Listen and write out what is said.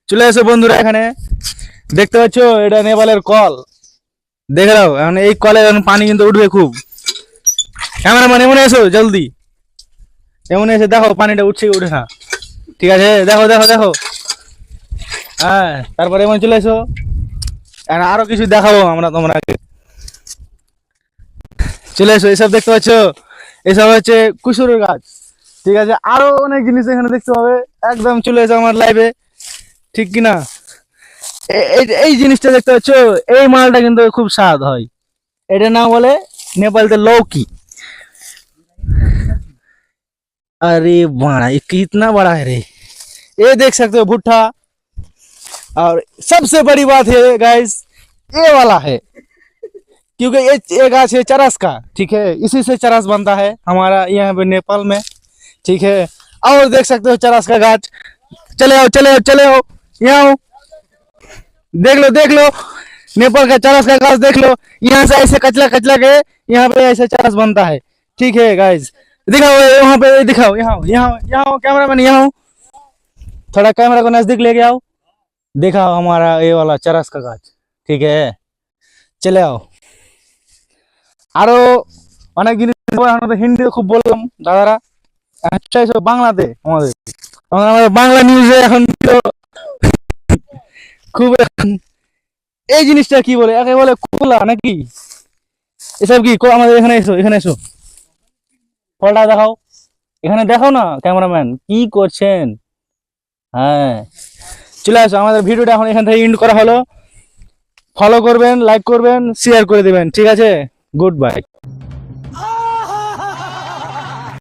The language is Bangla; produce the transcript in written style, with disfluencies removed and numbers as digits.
চলে এসো বন্ধুরা, এখানে দেখতে পাচ্ছ এটা নেপালের কল। দেখে নাও এখন এই কলে এখন পানি কিন্তু উঠবে খুব। ক্যামেরাম্যান এমন এসো জলদি, এমন এসে দেখো পানিটা উঠছে কি উঠে না। ঠিক আছে, দেখো দেখো দেখো। হ্যাঁ, তারপরে এমন চলে এসো, এখন আরো কিছু দেখাবো আমরা তোমরা। চলে এসো, এসব দেখতে পাচ্ছ এসব হচ্ছে কুসুরের গাছ। ঠিক আছে, আরো অনেক জিনিস এখানে দেখতে পাবে। একদম চলে এসো আমার লাইভে, ঠিক কিনা? এই জিনিসটা দেখতে পাচ্ছ, এই মালটা কিন্তু খুব স্বাদ হয়। এটা নাম বলে नेपालতে लौकी। अरे बड़ा, ये कितना बड़ा है रे। ये देख सकते हो भुट्टा। और सबसे बड़ी बात है गाइस, ये वाला है, क्योंकि ये गाछ है चरस का। ठीक है, इसी से चरस बनता है हमारा यहाँ पे नेपाल में। ठीक है, और देख सकते हो चरस का गाछ। चले आओ चले आओ चले आओ, यहाँ आओ, देख लो नेपाल का चरस का गाछ देख लो। यहाँ से ऐसे कचला कचला के यहाँ पे ऐसे चरस बनता है। ठीक है गाइस, दिखाओ यहाँ पे, दिखाओ यहाँ यहाँ यहाँ कैमरा मैन, यहाँ थोड़ा कैमरा को नजदीक लेके आओ, दिखाओ हमारा ये वाला चरस का गाछ। ठीक है, चले आओ। আরো অনেক জিনিস আমরা হিন্দি খুব বললাম দাদারা, চাইছো বাংলাতে আমাদের আমাদের বাংলা নিউজে এখন খুব এই জিনিসটা কি বলে, একে বলে কোলা নাকি? এসব কি আমাদের এখানে এসো, এখানে এসো, ফলটা দেখাও, এখানে দেখো না ক্যামেরাম্যান কি করছেন। হ্যাঁ, চলে আসো। আমাদের ভিডিওটা এখন এখান থেকে এন্ড করা হলো। ফলো করবেন, লাইক করবেন, শেয়ার করে দেবেন। ঠিক আছে, গুড বাই।